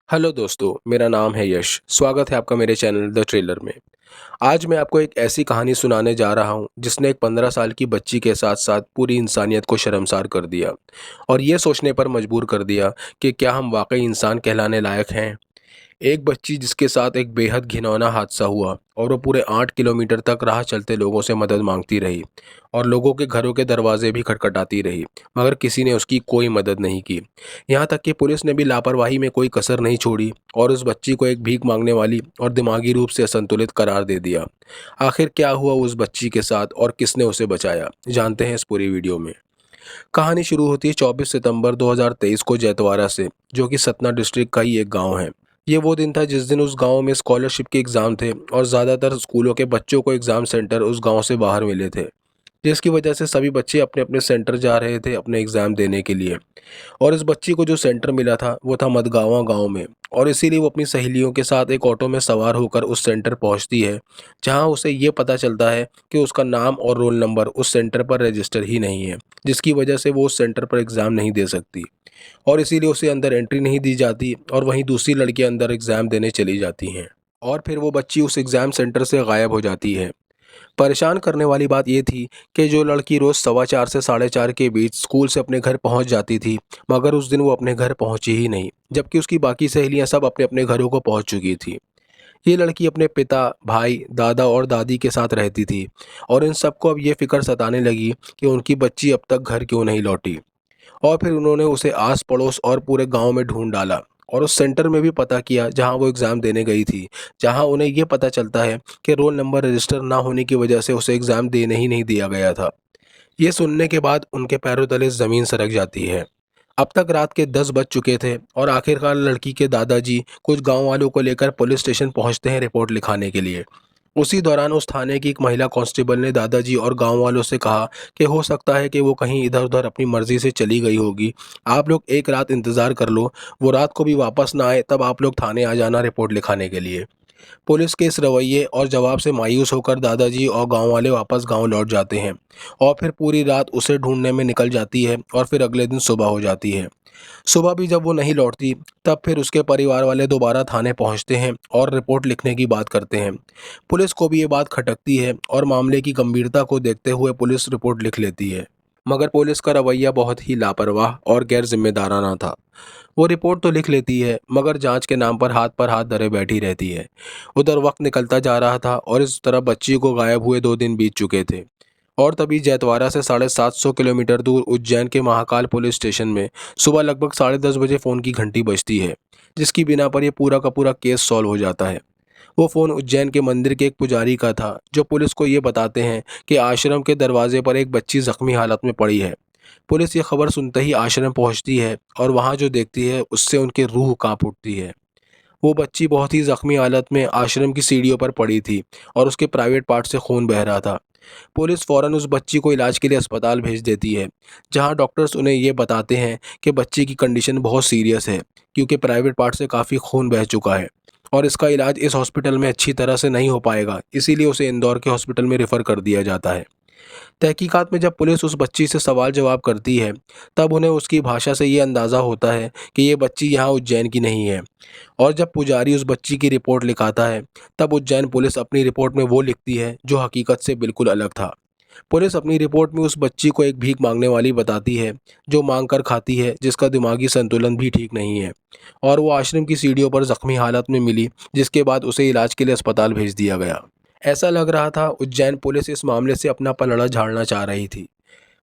Hello दोस्तों, मेरा नाम है यश। स्वागत है आपका मेरे चैनल द ट्रेलर में। आज मैं आपको एक ऐसी कहानी सुनाने जा रहा हूं जिसने एक 15 साल की बच्ची के साथ साथ पूरी इंसानियत को शर्मसार कर दिया और ये सोचने पर मजबूर कर दिया कि क्या हम वाकई इंसान कहलाने लायक हैं। एक बच्ची जिसके साथ एक बेहद घिनौना हादसा हुआ और वो पूरे 8 किलोमीटर तक राह चलते लोगों से मदद मांगती रही और लोगों के घरों के दरवाजे भी खटखटाती रही, मगर किसी ने उसकी कोई मदद नहीं की। यहाँ तक कि पुलिस ने भी लापरवाही में कोई कसर नहीं छोड़ी और उस बच्ची को एक भीख मांगने वाली और दिमागी रूप से असंतुलित करार दे दिया। आखिर क्या हुआ उस बच्ची के साथ और किसने उसे बचाया, जानते हैं इस पूरी वीडियो में। कहानी शुरू होती है 24 सितंबर 2023 को जैतवाड़ा से, जो कि सतना डिस्ट्रिक्ट का ही एक गांव है। ये वो दिन था जिस दिन उस गांव में स्कॉलरशिप के एग्ज़ाम थे और ज़्यादातर स्कूलों के बच्चों को एग्ज़ाम सेंटर उस गांव से बाहर मिले थे, जिसकी वजह से सभी बच्चे अपने अपने सेंटर जा रहे थे अपने एग्ज़ाम देने के लिए। और इस बच्ची को जो सेंटर मिला था वो था मदगावा गांव में, और इसीलिए वो अपनी सहेलियों के साथ एक ऑटो में सवार होकर उस सेंटर पहुंचती है, जहां उसे ये पता चलता है कि उसका नाम और रोल नंबर उस सेंटर पर रजिस्टर ही नहीं है, जिसकी वजह से वो उस सेंटर पर एग्ज़ाम नहीं दे सकती और इसीलिए उसे अंदर एंट्री नहीं दी जाती और वहीं दूसरी लड़कियां अंदर एग्ज़ाम देने चली जाती हैं। और फिर वो बच्ची उस एग्ज़ाम सेंटर से गायब हो जाती है। परेशान करने वाली बात ये थी कि जो लड़की रोज़ 4:15 से 4:30 के बीच स्कूल से अपने घर पहुंच जाती थी, मगर उस दिन वो अपने घर पहुंची ही नहीं, जबकि उसकी बाकी सहेलियां सब अपने अपने घरों को पहुंच चुकी थी। ये लड़की अपने पिता, भाई, दादा और दादी के साथ रहती थी और इन सबको अब ये फिक्र सताने लगी कि उनकी बच्ची अब तक घर क्यों नहीं लौटी। और फिर उन्होंने उसे आस पड़ोस और पूरे गांव में ढूंढ डाला और उस सेंटर में भी पता किया जहां वो एग्ज़ाम देने गई थी, जहां उन्हें ये पता चलता है कि रोल नंबर रजिस्टर ना होने की वजह से उसे एग्ज़ाम देने ही नहीं दिया गया था। ये सुनने के बाद उनके पैरों तले ज़मीन सरक जाती है। अब तक रात के 10 बज चुके थे और आखिरकार लड़की के दादाजी कुछ गांव वालों को लेकर पुलिस स्टेशन पहुंचते हैं रिपोर्ट लिखाने के लिए। उसी दौरान उस थाने की एक महिला कांस्टेबल ने दादाजी और गांव वालों से कहा कि हो सकता है कि वो कहीं इधर उधर अपनी मर्जी से चली गई होगी, आप लोग एक रात इंतज़ार कर लो, वो रात को भी वापस ना आए तब आप लोग थाने आ जाना रिपोर्ट लिखाने के लिए। पुलिस के इस रवैये और जवाब से मायूस होकर दादाजी और गांव वाले वापस गांव लौट जाते हैं और फिर पूरी रात उसे ढूंढने में निकल जाती है और फिर अगले दिन सुबह हो जाती है। सुबह भी जब वो नहीं लौटती, तब फिर उसके परिवार वाले दोबारा थाने पहुंचते हैं और रिपोर्ट लिखने की बात करते हैं। पुलिस को भी ये बात खटकती है और मामले की गंभीरता को देखते हुए पुलिस रिपोर्ट लिख लेती है, मगर पुलिस का रवैया बहुत ही लापरवाह और गैर जिम्मेदाराना था। वो रिपोर्ट तो लिख लेती है, मगर जांच के नाम पर हाथ धरे बैठी रहती है। उधर वक्त निकलता जा रहा था और इस तरह बच्ची को गायब हुए 2 दिन बीत चुके थे। और तभी जैतवाड़ा से 750 किलोमीटर दूर उज्जैन के महाकाल पुलिस स्टेशन में सुबह लगभग 10:30 बजे फ़ोन की घंटी बजती है, जिसकी बिना पर यह पूरा का पूरा केस सॉल्व हो जाता है। वो फ़ोन उज्जैन के मंदिर के एक पुजारी का था, जो पुलिस को ये बताते हैं कि आश्रम के दरवाजे पर एक बच्ची जख्मी हालत में पड़ी है। पुलिस ये खबर सुनते ही आश्रम पहुंचती है और वहां जो देखती है उससे उनकी रूह कांप उठती है। वो बच्ची बहुत ही जख्मी हालत में आश्रम की सीढ़ियों पर पड़ी थी और उसके प्राइवेट पार्ट से खून बह रहा था। पुलिस फ़ौरन उस बच्ची को इलाज के लिए अस्पताल भेज देती है, जहां डॉक्टर्स उन्हें ये बताते हैं कि बच्ची की कंडीशन बहुत सीरियस है, क्योंकि प्राइवेट पार्ट से काफ़ी खून बह चुका है और इसका इलाज इस हॉस्पिटल में अच्छी तरह से नहीं हो पाएगा, इसीलिए उसे इंदौर के हॉस्पिटल में रेफ़र कर दिया जाता है। तहकीकात में जब पुलिस उस बच्ची से सवाल जवाब करती है, तब उन्हें उसकी भाषा से ये अंदाज़ा होता है कि ये बच्ची यहाँ उज्जैन की नहीं है। और जब पुजारी उस बच्ची की रिपोर्ट लिखाता है, तब उज्जैन पुलिस अपनी रिपोर्ट में वो लिखती है जो हकीकत से बिल्कुल अलग था। पुलिस अपनी रिपोर्ट में उस बच्ची को एक भीख मांगने वाली बताती है, जो मांग कर खाती है, जिसका दिमागी संतुलन भी ठीक नहीं है, और वो आश्रम की सीढ़ियों पर जख्मी हालत में मिली, जिसके बाद उसे इलाज के लिए अस्पताल भेज दिया गया। ऐसा लग रहा था उज्जैन पुलिस इस मामले से अपना पलड़ा झाड़ना चाह रही थी।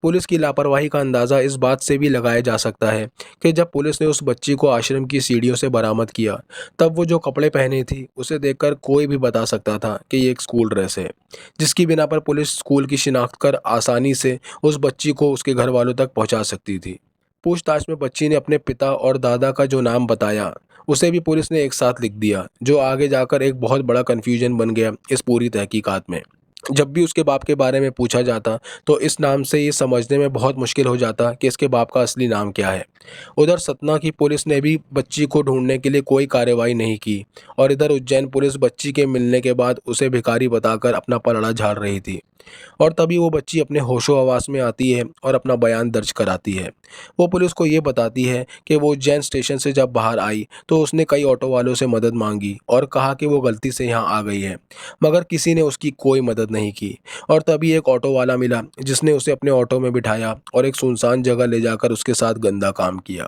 पुलिस की लापरवाही का अंदाज़ा इस बात से भी लगाया जा सकता है कि जब पुलिस ने उस बच्ची को आश्रम की सीढ़ियों से बरामद किया, तब वो जो कपड़े पहने थी उसे देखकर कोई भी बता सकता था कि ये एक स्कूल ड्रेस है, जिसकी बिना पर पुलिस स्कूल की शिनाख्त कर आसानी से उस बच्ची को उसके घर वालों तक पहुंचा सकती थी। पूछताछ में बच्ची ने अपने पिता और दादा का जो नाम बताया, उसे भी पुलिस ने एक साथ लिख दिया, जो आगे जाकर एक बहुत बड़ा कन्फ्यूजन बन गया इस पूरी तहकीकात में। जब भी उसके बाप के बारे में पूछा जाता तो इस नाम से ये समझने में बहुत मुश्किल हो जाता कि इसके बाप का असली नाम क्या है। उधर सतना की पुलिस ने भी बच्ची को ढूंढने के लिए कोई कार्रवाई नहीं की और इधर उज्जैन पुलिस बच्ची के मिलने के बाद उसे भिखारी बताकर अपना पलड़ा झाड़ रही थी। और तभी वो बच्ची अपने होशो-हवास में आती है और अपना बयान दर्ज कराती है। वो पुलिस को ये बताती है कि वो उज्जैन स्टेशन से जब बाहर आई तो उसने कई ऑटो वालों से मदद मांगी और कहा कि वो गलती से यहाँ आ गई है, मगर किसी ने उसकी कोई मदद नहीं की। और तभी एक ऑटो वाला मिला जिसने उसे अपने ऑटो में बिठाया और एक सुनसान जगह ले जाकर उसके साथ गंदा काम किया।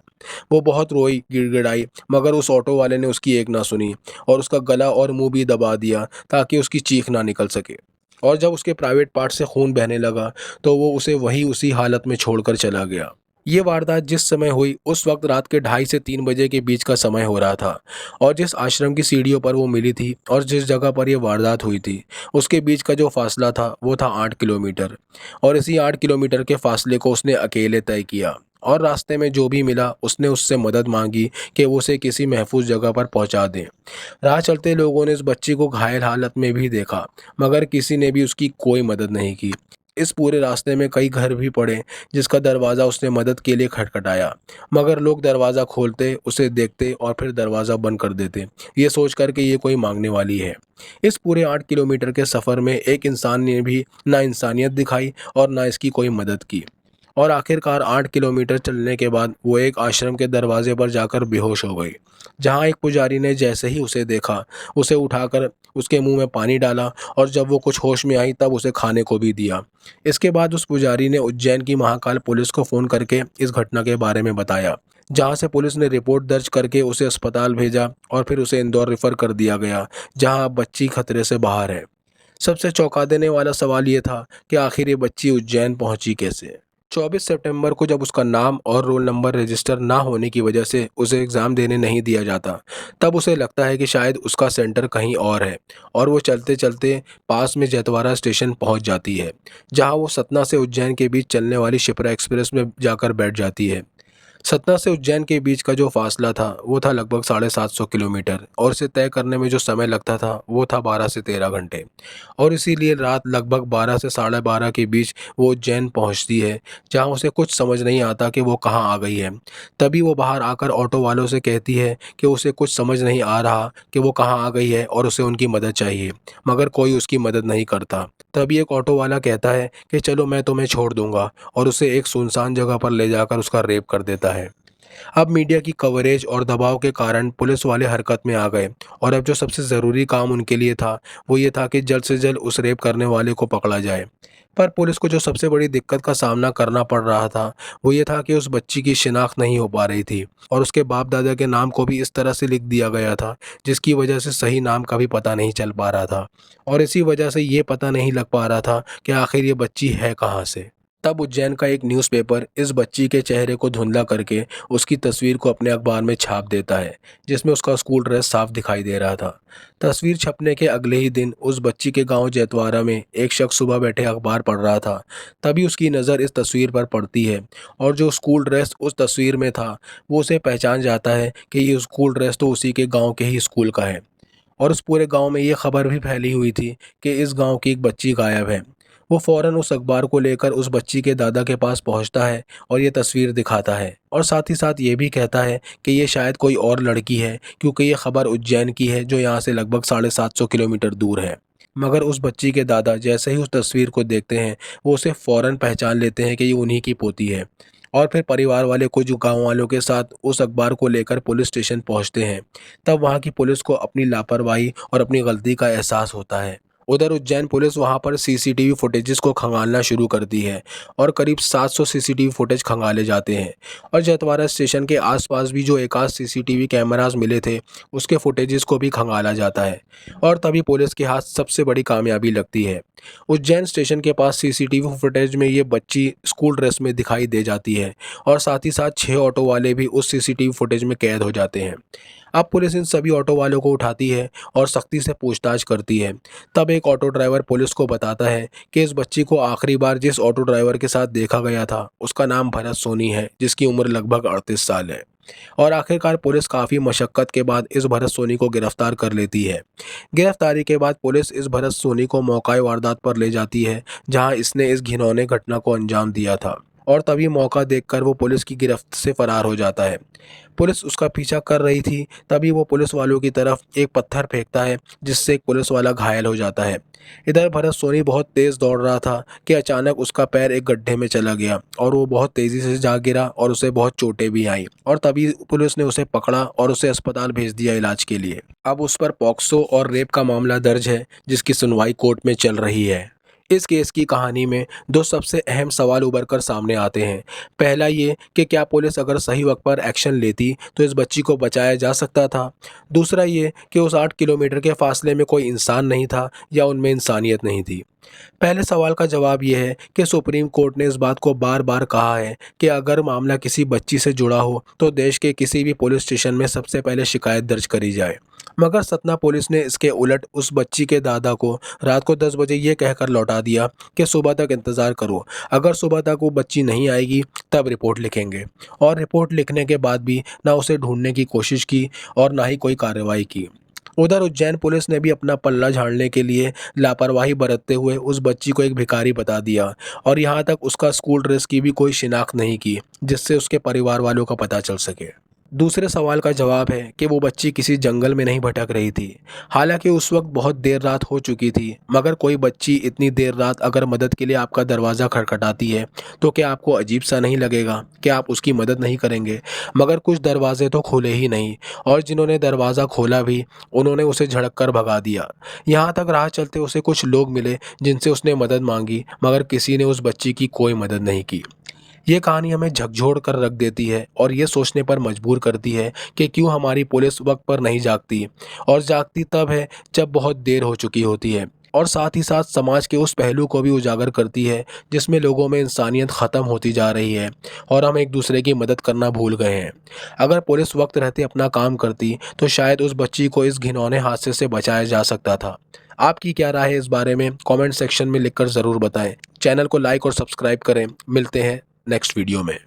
वो बहुत रोई, गिड़गिड़ाई, मगर उस ऑटो वाले ने उसकी एक ना सुनी और उसका गला और मुंह भी दबा दिया ताकि उसकी चीख ना निकल सके। और जब उसके प्राइवेट पार्ट से खून बहने लगा तो वो उसे वहीं उसी हालत में छोड़कर चला गया। ये वारदात जिस समय हुई उस वक्त रात के 2:30 से 3 बजे के बीच का समय हो रहा था और जिस आश्रम की सीढ़ियों पर वो मिली थी और जिस जगह पर ये वारदात हुई थी उसके बीच का जो फासला था वो था 8 किलोमीटर। और इसी 8 किलोमीटर के फासले को उसने अकेले तय किया और रास्ते में जो भी मिला उसने उससे मदद मांगी कि वो उसे किसी महफूज जगह पर पहुंचा दें। राह चलते लोगों ने इस बच्ची को घायल हालत में भी देखा, मगर किसी ने भी उसकी कोई मदद नहीं की। इस पूरे रास्ते में कई घर भी पड़े जिसका दरवाज़ा उसने मदद के लिए खटखटाया, मगर लोग दरवाज़ा खोलते, उसे देखते और फिर दरवाज़ा बंद कर देते, ये सोच कर कि ये कोई मांगने वाली है। इस पूरे 8 किलोमीटर के सफ़र में एक इंसान ने भी ना इंसानियत दिखाई और ना इसकी कोई मदद की। और आखिरकार 8 किलोमीटर चलने के बाद वो एक आश्रम के दरवाजे पर जाकर बेहोश हो गई, जहाँ एक पुजारी ने जैसे ही उसे देखा, उसे उठाकर उसके मुंह में पानी डाला और जब वो कुछ होश में आई तब उसे खाने को भी दिया। इसके बाद उस पुजारी ने उज्जैन की महाकाल पुलिस को फ़ोन करके इस घटना के बारे में बताया, जहाँ से पुलिस ने रिपोर्ट दर्ज करके उसे अस्पताल भेजा और फिर उसे इंदौर रेफर कर दिया गया, जहाँ अब बच्ची खतरे से बाहर है। सबसे चौंका देने वाला सवाल ये था कि आखिर ये बच्ची उज्जैन पहुंची कैसे। 24 सितंबर को जब उसका नाम और रोल नंबर रजिस्टर ना होने की वजह से उसे एग्ज़ाम देने नहीं दिया जाता, तब उसे लगता है कि शायद उसका सेंटर कहीं और है और वो चलते चलते पास में जैतवाड़ा स्टेशन पहुंच जाती है, जहां वो सतना से उज्जैन के बीच चलने वाली शिप्रा एक्सप्रेस में जाकर बैठ जाती है। सतना से उज्जैन के बीच का जो फासला था वो था लगभग 750 किलोमीटर और इसे तय करने में जो समय लगता था वो था 12 से 13 घंटे। और इसीलिए रात लगभग 12 से साढ़े 12 के बीच वो उज्जैन पहुंचती है, जहां उसे कुछ समझ नहीं आता कि वो कहां आ गई है। तभी वो बाहर आकर ऑटो वालों से कहती है कि उसे कुछ समझ नहीं आ रहा कि वो कहाँ आ गई है और उसे उनकी मदद चाहिए, मगर कोई उसकी मदद नहीं करता। तभी एक ऑटो वाला कहता है कि चलो मैं तुम्हें छोड़ दूंगा और उसे एक सुनसान जगह पर ले जाकर उसका रेप कर देता है। अब मीडिया की कवरेज और दबाव के कारण पुलिस वाले हरकत में आ गए और अब जो सबसे ज़रूरी काम उनके लिए था वो ये था कि जल्द से जल्द उस रेप करने वाले को पकड़ा जाए। पर पुलिस को जो सबसे बड़ी दिक्कत का सामना करना पड़ रहा था वो ये था कि उस बच्ची की शिनाख्त नहीं हो पा रही थी और उसके बाप दादा के नाम को भी इस तरह से लिख दिया गया था जिसकी वजह से सही नाम का भी पता नहीं चल पा रहा था। और इसी वजह से ये पता नहीं लग पा रहा था कि आखिर ये बच्ची है कहाँ से। तब उज्जैन का एक न्यूज़पेपर इस बच्ची के चेहरे को धुंधला करके उसकी तस्वीर को अपने अखबार में छाप देता है, जिसमें उसका स्कूल ड्रेस साफ दिखाई दे रहा था। तस्वीर छपने के अगले ही दिन उस बच्ची के गांव जैतवाड़ा में एक शख्स सुबह बैठे अखबार पढ़ रहा था। तभी उसकी नज़र इस तस्वीर पर पड़ती है और जो स्कूल ड्रेस उस तस्वीर में था वो उसे पहचान जाता है कि ये स्कूल ड्रेस तो उसी के गाँव के ही स्कूल का है। और उस पूरे गांव में ये खबर भी फैली हुई थी कि इस गांव की एक बच्ची गायब है। वो फ़ौरन उस अखबार को लेकर उस बच्ची के दादा के पास पहुंचता है और ये तस्वीर दिखाता है और साथ ही साथ ये भी कहता है कि ये शायद कोई और लड़की है, क्योंकि ये खबर उज्जैन की है जो यहाँ से लगभग 750 किलोमीटर दूर है। मगर उस बच्ची के दादा जैसे ही उस तस्वीर को देखते हैं वो उसे फ़ौरन पहचान लेते हैं कि ये उन्हीं की पोती है। और फिर परिवार वाले कुछ गाँव वालों के साथ उस अखबार को लेकर पुलिस स्टेशन पहुँचते हैं। तब वहाँ की पुलिस को अपनी लापरवाही और अपनी गलती का एहसास होता है। उधर उज्जैन पुलिस वहां पर सीसीटीवी फुटेजेस को खंगालना शुरू करती है और करीब 700 सीसीटीवी फुटेज खंगाले जाते हैं। और जैतवाड़ा स्टेशन के आसपास भी जो एकाध सीसीटीवी कैमरास मिले थे उसके फुटेजेस को भी खंगाला जाता है। और तभी पुलिस के हाथ सबसे बड़ी कामयाबी लगती है। उज्जैन स्टेशन के पास सीसीटीवी फुटेज में ये बच्ची स्कूल ड्रेस में दिखाई दे जाती है और साथ ही साथ 6 ऑटो वाले भी उस सीसीटीवी फुटेज में कैद हो जाते हैं। अब पुलिस इन सभी ऑटो वालों को उठाती है और सख्ती से पूछताछ करती है। तब एक ऑटो ड्राइवर पुलिस को बताता है कि इस बच्ची को आखिरी बार जिस ऑटो ड्राइवर के साथ देखा गया था उसका नाम भरत सोनी है, जिसकी उम्र लगभग 38 साल है। और आखिरकार पुलिस काफ़ी मशक्क़त के बाद इस भरत सोनी को गिरफ्तार कर लेती है। गिरफ्तारी के बाद पुलिस इस भरत सोनी को मौका वारदात पर ले जाती है, जहां इसने इस घिनौने घटना को अंजाम दिया था। और तभी मौका देखकर वो पुलिस की गिरफ्त से फरार हो जाता है। पुलिस उसका पीछा कर रही थी, तभी वो पुलिस वालों की तरफ एक पत्थर फेंकता है, जिससे एक पुलिस वाला घायल हो जाता है। इधर भरत सोनी बहुत तेज़ दौड़ रहा था कि अचानक उसका पैर एक गड्ढे में चला गया और वो बहुत तेज़ी से जा गिरा और उसे बहुत चोटें भी आईं। और तभी पुलिस ने उसे पकड़ा और उसे अस्पताल भेज दिया इलाज के लिए। अब उस पर पॉक्सो और रेप का मामला दर्ज है, जिसकी सुनवाई कोर्ट में चल रही है। इस केस की कहानी में दो सबसे अहम सवाल उभर कर सामने आते हैं। पहला ये कि क्या पुलिस अगर सही वक्त पर एक्शन लेती तो इस बच्ची को बचाया जा सकता था। दूसरा ये कि उस 8 किलोमीटर के फासले में कोई इंसान नहीं था या उनमें इंसानियत नहीं थी। पहले सवाल का जवाब यह है कि सुप्रीम कोर्ट ने इस बात को बार बार कहा है कि अगर मामला किसी बच्ची से जुड़ा हो तो देश के किसी भी पुलिस स्टेशन में सबसे पहले शिकायत दर्ज करी जाए। मगर सतना पुलिस ने इसके उलट उस बच्ची के दादा को रात को 10 बजे ये कहकर लौटा दिया कि सुबह तक इंतज़ार करो, अगर सुबह तक वो बच्ची नहीं आएगी तब रिपोर्ट लिखेंगे। और रिपोर्ट लिखने के बाद भी ना उसे ढूंढने की कोशिश की और ना ही कोई कार्रवाई की। उधर उज्जैन पुलिस ने भी अपना पल्ला झाड़ने के लिए लापरवाही बरतते हुए उस बच्ची को एक भिखारी बता दिया और यहाँ तक उसका स्कूल ड्रेस की भी कोई शिनाख्त नहीं की, जिससे उसके परिवार वालों का पता चल सके। दूसरे सवाल का जवाब है कि वो बच्ची किसी जंगल में नहीं भटक रही थी। हालांकि उस वक्त बहुत देर रात हो चुकी थी, मगर कोई बच्ची इतनी देर रात अगर मदद के लिए आपका दरवाज़ा खटखटाती है तो क्या आपको अजीब सा नहीं लगेगा कि आप उसकी मदद नहीं करेंगे। मगर कुछ दरवाजे तो खुले ही नहीं, और जिन्होंने दरवाज़ा खोला भी उन्होंने उसे झड़क कर भगा दिया। यहाँ तक राह चलते उसे कुछ लोग मिले जिनसे उसने मदद मांगी, मगर किसी ने उस बच्ची की कोई मदद नहीं की। ये कहानी हमें झकझोर कर रख देती है और ये सोचने पर मजबूर करती है कि क्यों हमारी पुलिस वक्त पर नहीं जागती, और जागती तब है जब बहुत देर हो चुकी होती है। और साथ ही साथ समाज के उस पहलू को भी उजागर करती है जिसमें लोगों में इंसानियत ख़त्म होती जा रही है और हम एक दूसरे की मदद करना भूल गए हैं। अगर पुलिस वक्त रहते अपना काम करती तो शायद उस बच्ची को इस घिनौने हादसे से बचाया जा सकता था। आपकी क्या राय है इस बारे में कमेंट सेक्शन में लिखकर ज़रूर बताएं। चैनल को लाइक और सब्सक्राइब करें। मिलते हैं नेक्स्ट वीडियो में।